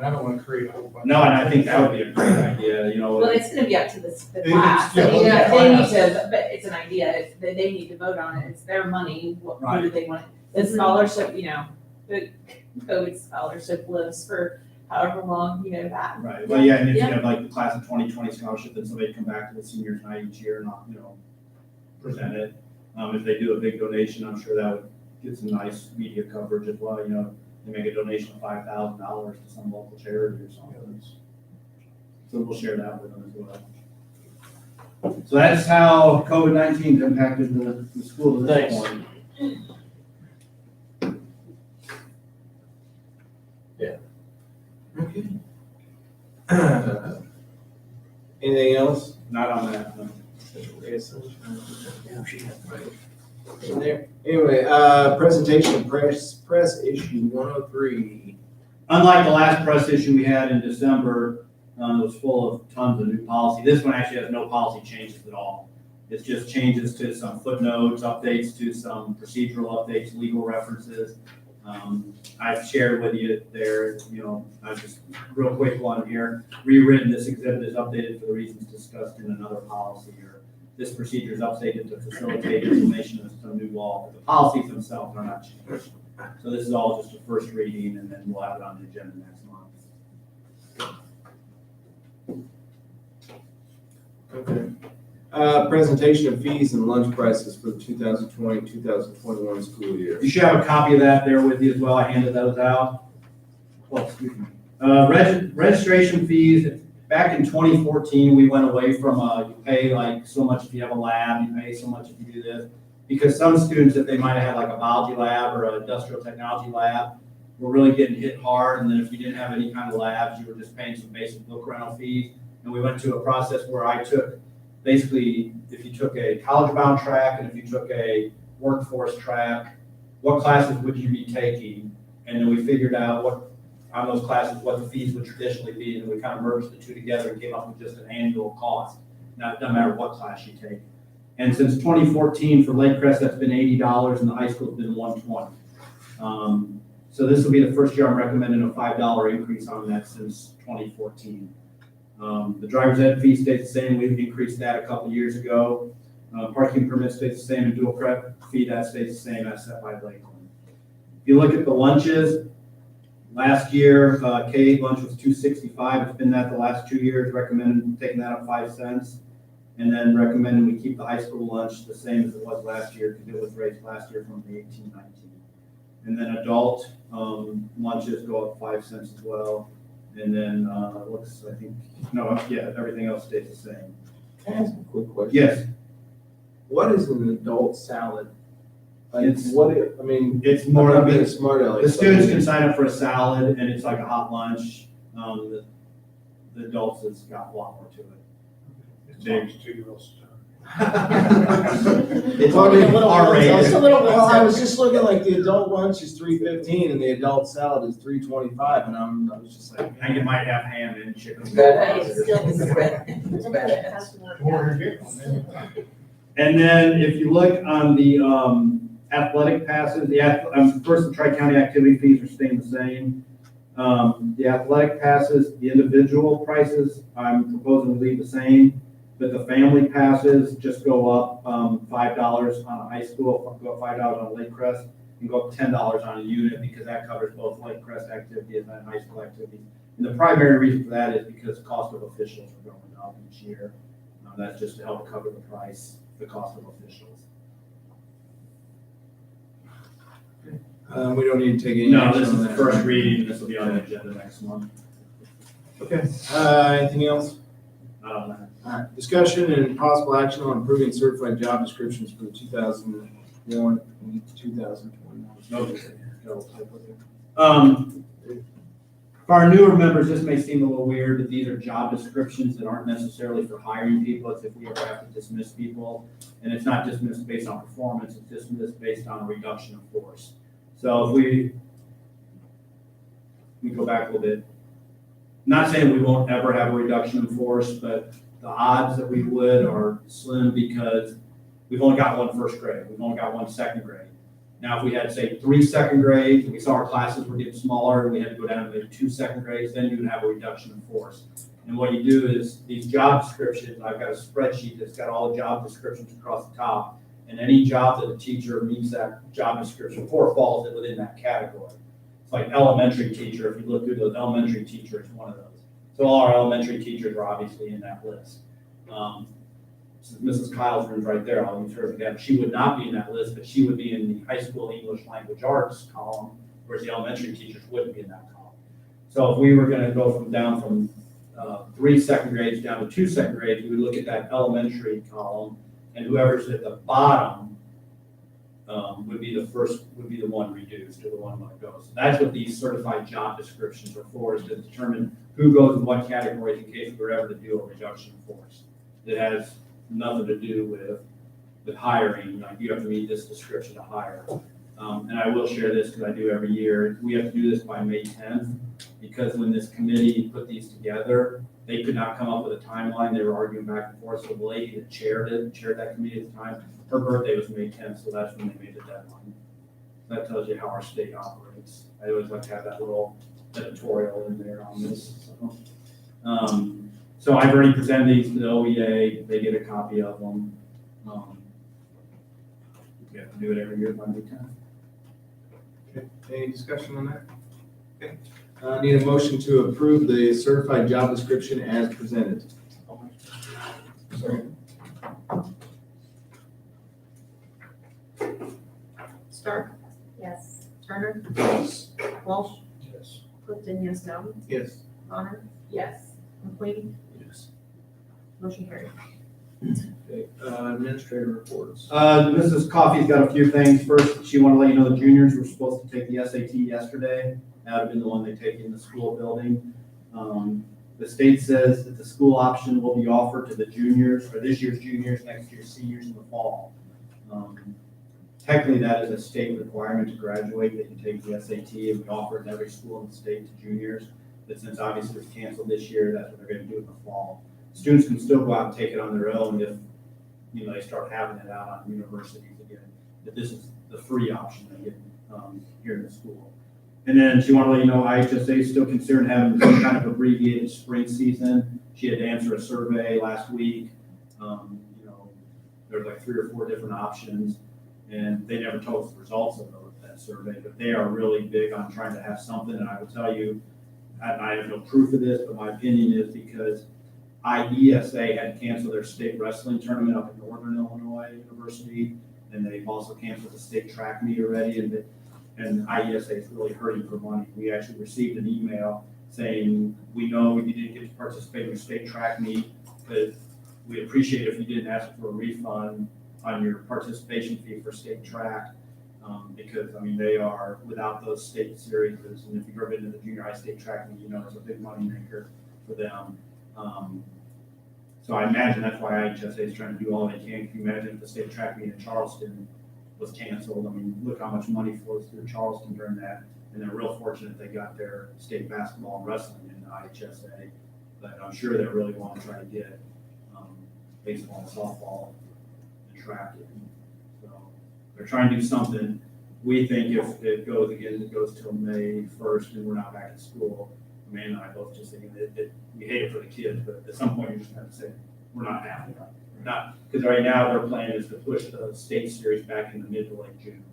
I don't wanna create a whole bunch. no, and I think that would be a great idea, Well, it's gonna be up to the It is, class. yeah, I mean, yeah, They need class. to, but it's an idea, they need to vote on it, it's their money, what do Right. they want? The scholarship, the COVID scholarship lives for however long, that. right. Well, yeah, and if you Yeah. have like the class of 2020 scholarship, then somebody come back to the seniors night each year and, present it. If they do a big donation, I'm sure that would get some nice media coverage as well, they make a donation of $5,000 to some local charity or something. So we'll share that with them as well. So that's how COVID-19 impacted the school at this Thanks. point. Okay. Anything else? Not on that, no. In there. Anyway, presentation, press issue 103. Unlike the last press issue we had in December, it was full of tons of new policy. This one actually has no policy changes at all. It's just changes to some footnotes, updates to some procedural updates, legal references. I've shared with you there, I just, real quick one here. Rewritten, this exhibit is updated for the reasons discussed in another policy, or this procedure is updated to facilitate implementation of some new law. But the policies themselves are not changed. So this is all just a first reading, and then we'll have it on the agenda next month. Okay. Presentation of fees and lunch prices for the 2020-2021 school year. You should have a copy of that there with you as well. I handed those out. Well, excuse me. Registration fees, back in 2014, we went away from, you pay like so much if you have a lab, you pay so much if you do this. Because some students, if they might have had like a biology lab or an industrial technology lab, were really getting hit hard. And then if you didn't have any kind of labs, you were just paying some basic book rental fees. And we went to a process where I took, basically, if you took a college-bound track and if you took a workforce track, what classes would you be taking? And then we figured out on those classes, what the fees would traditionally be, and we kind of merged the two together and came up with just an annual cost. Now, it doesn't matter what class you take. And since 2014, for Lake Crest, that's been $80, and the high school's been $120. So this will be the first year I'm recommending a $5 increase on that since 2014. The driver's ed fee stays the same. We've increased that a couple years ago. Parking permit stays the same, and dual prep fee, that stays the same as set by Lakeland. If you look at the lunches, Last year, K-8 lunch was $2.65. It's been that the last 2 years. Recommend taking that up 5 cents. And then recommending we keep the high school lunch the same as it was last year because it was raised last year from the 18-19. And then adult lunches go up 5 cents as well. And then everything else stays the same. Can I ask a quick question? Yes, What is an adult salad? Like, It's- it's it's more not of being it. smart aleck. The students can sign up for a salad and it's like a hot lunch. The adults, it's got a lot more to it. It's almost 2-year-old stuff. It's Well, I mean, R-rated. Just a little bit. Well, I was just looking like the adult lunch is $3.15 and the adult salad is $3.25, and I was just like, And you might have ham and chicken. Or you're getting them. And then if you look on the athletic passes, first the Tri-County activity fees are staying the same. The athletic passes, the individual prices, I'm proposing to leave the same, but the family passes just go up $5 on a high school, go up $5 on Lake Crest, and go up $10 on a unit because that covers both Lake Crest activities and high school activities. And the primary reason for that is because the cost of officials are going up each year. That's just to help cover the cost of officials. we don't need to take any No, action this on is the that, first right? reading, this will be on the agenda next month. Okay, anything else? Um, All right, discussion and possible action on approving certified job descriptions for the 2001 and 2021. For our newer members, this may seem a little weird, but these are job descriptions that aren't necessarily for hiring people. It's if we ever have to dismiss people. And it's not dismissed based on performance, it's dismissed based on a reduction of force. So if we go back a little bit, not saying we won't ever have a reduction in force, but the odds that we would are slim because we've only got one first grade, we've only got one second grade. Now, if we had, say, 3 second grades, and we saw our classes were getting smaller, and we had to go down to maybe 2 second grades, then you would have a reduction in force. And what you do is, these job descriptions, I've got a spreadsheet that's got all the job descriptions across the top, and any job that a teacher meets that job description for falls within that category. It's like elementary teacher, if you look through those, elementary teacher is one of those. So all our elementary teachers are obviously in that list. Since Mrs. Kyle's room's right there, I'll use her again. She would not be in that list, but she would be in the high school English language arts column, whereas the elementary teachers wouldn't be in that column. So if we were gonna go down from 3 second grades down to 2 second grades, we would look at that elementary column, and whoever's at the bottom would be the one reduced, or the one that goes. So that's what these certified job descriptions are for, is to determine who goes in what categories in case we're ever to do a reduction in force. It has nothing to do with hiring, like you have to meet this description to hire. And I will share this because I do every year. We have to do this by May 10th because when this committee put these together, they could not come up with a timeline. They were arguing back and forth. So the lady that chaired that committee at the time, her birthday was May 10th, so that's when they made the deadline. That tells you how our state operates. I always like to have that little editorial in there on this. So I've already presented these to the OEA. They get a copy of them. We have to do it every year by May 10th. Okay, any discussion on that? Okay, need a motion to approve the certified job description as presented. Stark, Yes. Turner, Yes. Walsh, Yes. Clifton, yes, no, Yes. Bonner, Yes. McQueen, Yes. motion carried. Okay, administrator reports. Mrs. Coffey's got a few things. First, she wanted to let you know the juniors were supposed to take the SAT yesterday. That would have been the one they take in the school building. The state says that the school option will be offered to the juniors, or this year's juniors, next year's seniors in the fall. Technically, that is a state requirement to graduate, that you take the SAT, and we offer it in every school in the state to juniors. But since obviously it's canceled this year, that's what they're gonna do in the fall. Students can still go out and take it on their own if, they start having it out on universities again. But this is the free option they get here in the school. And then she wanted to let you know IHSA is still considering having some kind of abbreviated spring season. She had to answer a survey last week. There's like 3 or 4 different options, and they never told us the results of that survey, but they are really big on trying to have something, and I will tell you, and I have no proof of this, but my opinion is because IESA had canceled their state wrestling tournament up in Northern Illinois University, and they've also canceled the state track meet already, and IESA is really hurting for money. We actually received an email saying, we know you didn't get to participate in your state track meet, but we appreciate if you didn't ask for a refund on your participation fee for state track, because, I mean, they are, without those state series, and if you've ever been to the junior high state track meet, you know it's a big money maker for them. So I imagine that's why IHSA is trying to do all they can. Can you imagine if the state track meet in Charleston was canceled? I mean, look how much money flows through Charleston during that, and they're real fortunate they got their state basketball and wrestling in the IHSA, but I'm sure they really want to try to get baseball and softball and track in. So they're trying to do something. We think if it goes till May 1st and we're not back in school, Amanda and I both just thinking we hate it for the kids, but at some point you just have to say, we're not having it. Not, because right now their plan is to push the state series back in the mid to late June.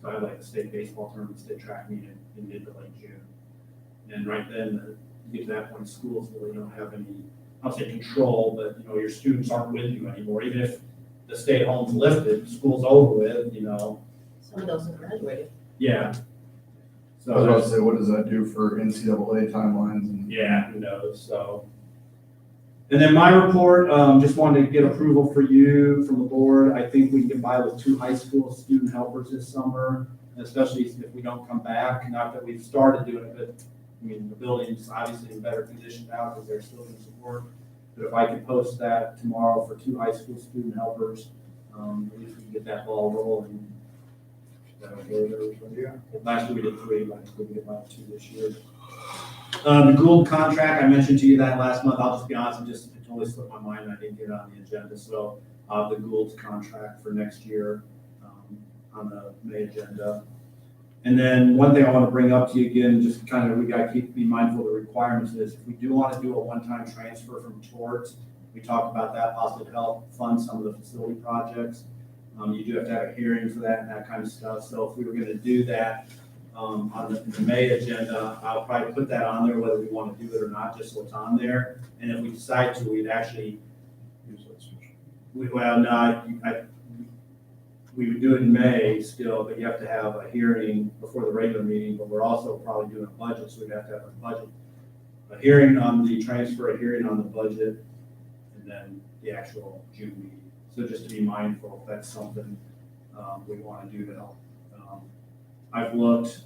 So I have like the state baseball tournament, state track meet in mid to late June. And right then, you get to that point, schools really don't have any, I'll say control, but you know, your students aren't with you anymore. Even if the stay at home's lifted, school's over with, you know. Some of those have graduated. Yeah. I was about to So, say, what does that do for NCAA timelines? And yeah, who knows, so. And then my report, just wanted to get approval for you from the board. I think we can get by with 2 high school student helpers this summer, especially if we don't come back. Not that we've started doing it, but I mean, the building's obviously in better condition now because they're still doing some work. But if I could post that tomorrow for 2 high school student helpers, at least we can get that ball rolling. That'll go with everybody. Yeah. Last year we did 3, but I think we can get by 2 this year. The Gould contract, I mentioned to you that last month. I'll just be honest, it totally slipped my mind. I didn't get it on the agenda. So the Gould's contract for next year on the May agenda. And then one thing I want to bring up to you again, just kind of, we got to be mindful of the requirements is if we do want to do a one-time transfer from torts, we talked about that, possibly help fund some of the facility projects. You do have to have a hearing for that and that kind of stuff. So if we were going to do that on the May agenda, I'll probably put that on there, whether we want to do it or not, just so it's on there. And if we decide to, we'd actually, we would do it in May still, but you have to have a hearing before the regular meeting, but we're also probably doing a budget, so we'd have to have a hearing on the transfer, a hearing on the budget, and then the actual June meeting. So just to be mindful, if that's something we want to do to help. I've looked,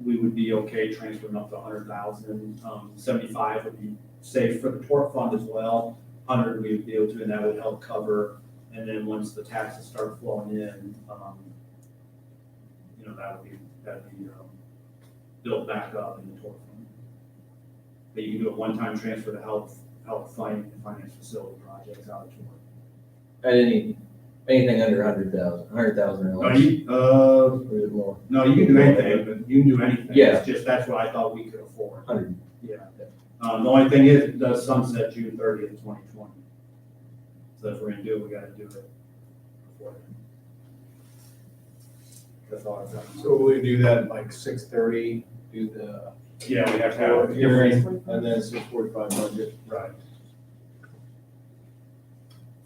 we would be okay transferring up to 100,000. 75 would be safe for the tort fund as well. 100 we would be able to, and that would help cover. And then once the taxes start flowing in, you know, that'd be built back up in the tort fund. But you can do a one-time transfer to help finance facility projects out of tort. At anything under 100,000 or No, less, or is it more? No, you can do anything, but you can do anything. Yeah. It's just, that's what I thought we could afford. 100. Yeah. The only thing is, it does sunset June 30th, 2020. So if we're gonna do it, we gotta do it before then. That's all I've got. So we do that like 6:30, do the Yeah, we have to have. hearing, and then 6:45 budget. Right.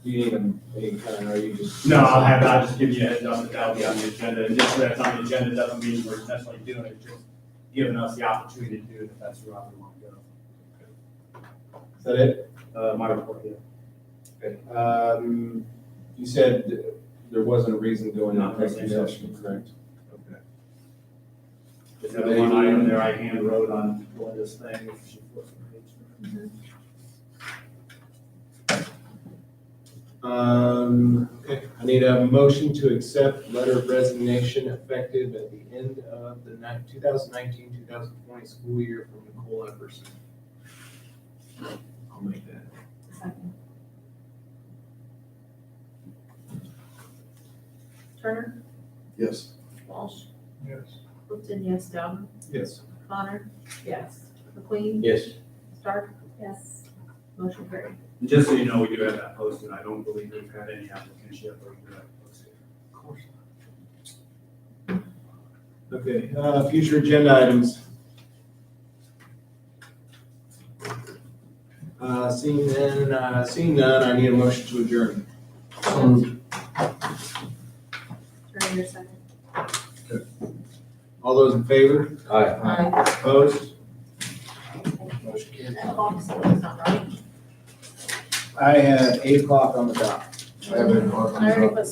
Do you need any kind, or you just? No, I'll just give you a heads up that that'll be on the agenda. And just that it's on the agenda doesn't mean we're necessarily doing it, just giving us the opportunity to do it if that's the route we want to go. Is that it? My report, yeah. Okay. You said there wasn't a reason going Not into executive necessarily. session, correct? Okay. Just have one item there I hand wrote on Belinda's thing, if she flips the page. Okay, I need a motion to accept letter of resignation effective at the end of the 2019-2020 school year from Nicole Everson. I'll make that. Second. Turner, yes. Walsh, Yes. Clifton, yes, Dowden, Yes. Connor, Yes. McQueen, Yes. Stark. Yes. Motion carried. And just so you know, we do have that posted. I don't believe we've had any applicants yet, but we do have it posted. Of course. Okay, future agenda items. Seeing none, I need a motion to adjourn. All those in favor? Aye. Opposed? Motion carried. That box is not right. I had 8 o'clock on the dot. I already put